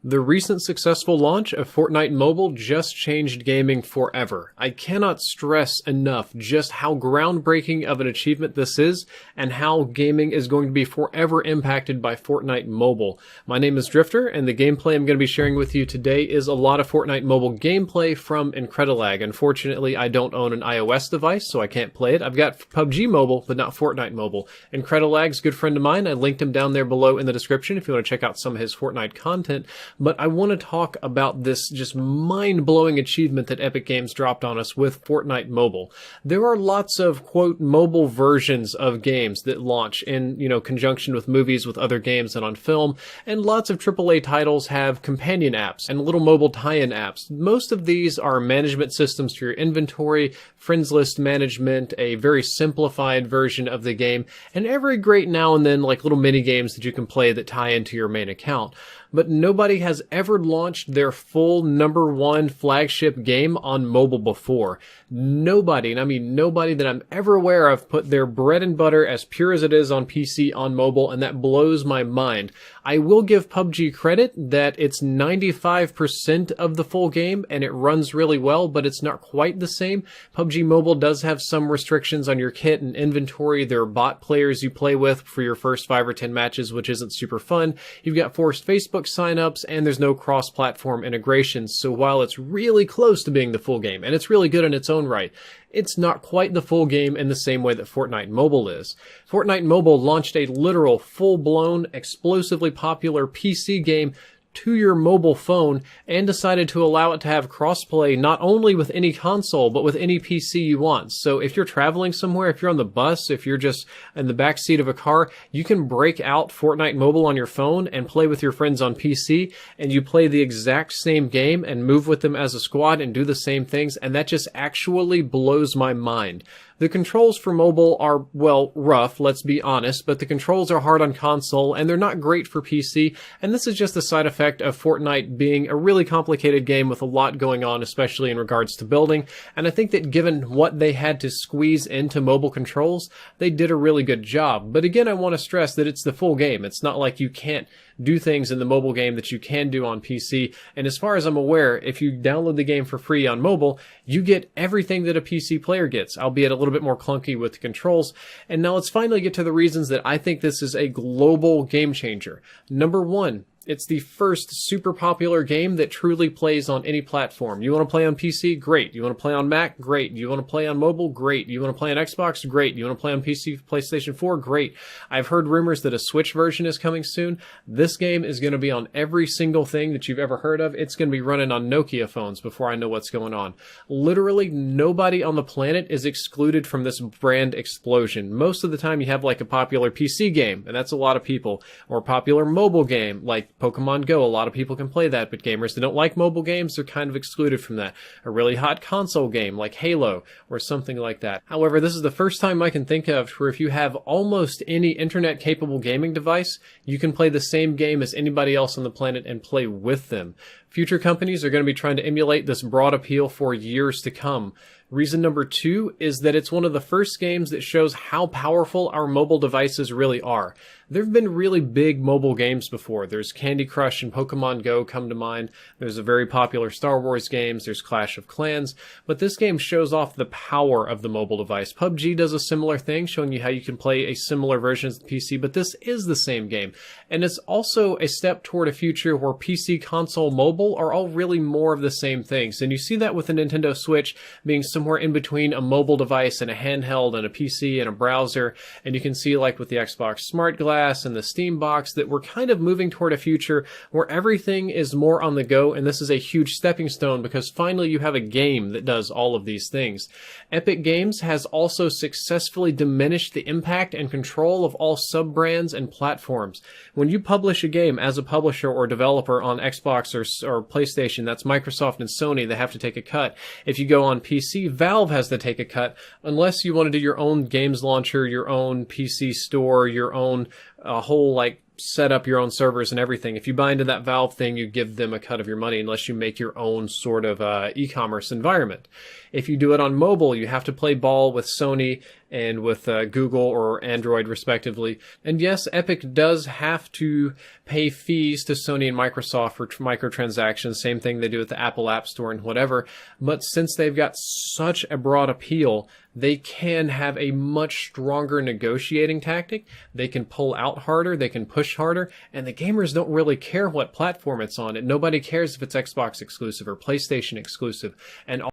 The recent successful launch of Fortnite Mobile just changed gaming forever. I cannot stress enough just how groundbreaking of an achievement this is and how gaming is going to be forever impacted by Fortnite Mobile. My name is Drifter, and the gameplay I'm going to be sharing with you today is a lot of Fortnite Mobile gameplay from Incredilag. Unfortunately, I don't own an iOS device, so I can't play it. I've got PUBG Mobile, but not Fortnite Mobile. Incredilag's a good friend of mine. I linked him down there below in the description if you want to check out some of his Fortnite content. But I want to talk about this just mind-blowing achievement that Epic Games dropped on us with Fortnite Mobile. There are lots of, quote, mobile versions of games that launch in, conjunction with movies, with other games and on film, and lots of AAA titles have companion apps and little mobile tie-in apps. Most of these are management systems for your inventory, friends list management, a very simplified version of the game, and every great now and then like little mini games that you can play that tie into your main account. But nobody has ever launched their full #1 flagship game on mobile before. Nobody, and I mean nobody that I'm ever aware of, put their bread and butter as pure as it is on PC on mobile, and that blows my mind. I will give PUBG credit that it's 95% of the full game and it runs really well, but it's not quite the same. PUBG Mobile does have some restrictions on your kit and inventory. There are bot players you play with for your first 5 or 10 matches, which isn't super fun. You've got forced Facebook signups, and there's no cross-platform integrations. So while it's really close to being the full game, and it's really good in its own right, it's not quite the full game in the same way that Fortnite Mobile is. Fortnite Mobile launched a literal, full-blown, explosively popular PC game to your mobile phone and decided to allow it to have crossplay not only with any console but with any PC you want. So if you're traveling somewhere, if you're on the bus, if you're just in the back seat of a car, you can break out Fortnite Mobile on your phone and play with your friends on PC, and you play the exact same game and move with them as a squad and do the same things, and that just actually blows my mind. The controls for mobile are, well, rough, let's be honest, but the controls are hard on console, and they're not great for PC, and this is just a side effect of Fortnite being a really complicated game with a lot going on, especially in regards to building, and I think that given what they had to squeeze into mobile controls, they did a really good job. But again, I want to stress that it's the full game. It's not like you can't do things in the mobile game that you can do on PC, and as far as I'm aware, if you download the game for free on mobile, you get everything that a PC player gets, albeit a little bit more clunky with the controls. And now let's finally get to the reasons that I think this is a global game changer. Number one, it's the first super popular game that truly plays on any platform. You want to play on PC? Great. You want to play on Mac? Great. You want to play on mobile? Great. You want to play on Xbox? Great. You want to play on PC, PlayStation 4? Great. I've heard rumors that a Switch version is coming soon. This game is going to be on every single thing that you've ever heard of. It's going to be running on Nokia phones before I know what's going on. Literally nobody on the planet is excluded from this brand explosion. Most of the time you have like a popular PC game, and that's a lot of people, or a popular mobile game like Pokemon Go. A lot of people can play that, but gamers that don't like mobile games, they're kind of excluded from that. A really hot console game like Halo or something like that. However, this is the first time I can think of where if you have almost any internet-capable gaming device, you can play the same game as anybody else on the planet and play with them. Future companies are going to be trying to emulate this broad appeal for years to come. Reason number two is that it's one of the first games that shows how powerful our mobile devices really are. There have been really big mobile games before. There's Candy Crush and Pokemon Go come to mind. There's a very popular Star Wars games. There's Clash of Clans. But this game shows off the power of the mobile device. PUBG does a similar thing, showing you how you can play a similar version of the PC, but this is the same game. And it's also a step toward a future where PC, console, mobile are all really more of the same things. And you see that with the Nintendo Switch being somewhere in between a mobile device and a handheld and a PC and a browser. And you can see, like with the Xbox Smart Glass and the Steam Box, that we're kind of moving toward a future where everything is more on the go, and this is a huge stepping stone because finally you have a game that does all of these things. Epic Games has also successfully diminished the impact and control of all sub-brands and platforms. When you publish a game as a publisher or developer on Xbox or PlayStation, that's Microsoft and Sony, they have to take a cut. If you go on PC, Valve has to take a cut, unless you want to do your own games launcher, your own PC store, your own whole set up your own servers and everything. If you buy into that Valve thing, you give them a cut of your money unless you make your own sort of e-commerce environment. If you do it on mobile, you have to play ball with Sony and with Google or Android respectively. And yes, Epic does have to pay fees to Sony and Microsoft for microtransactions, same thing they do with the Apple App Store and whatever. But since they've got such a broad appeal, they can have a much stronger negotiating tactic. They can pull out harder, they can push harder, and the gamers don't really care what platform it's on. Nobody cares if it's Xbox exclusive or PlayStation exclusive. And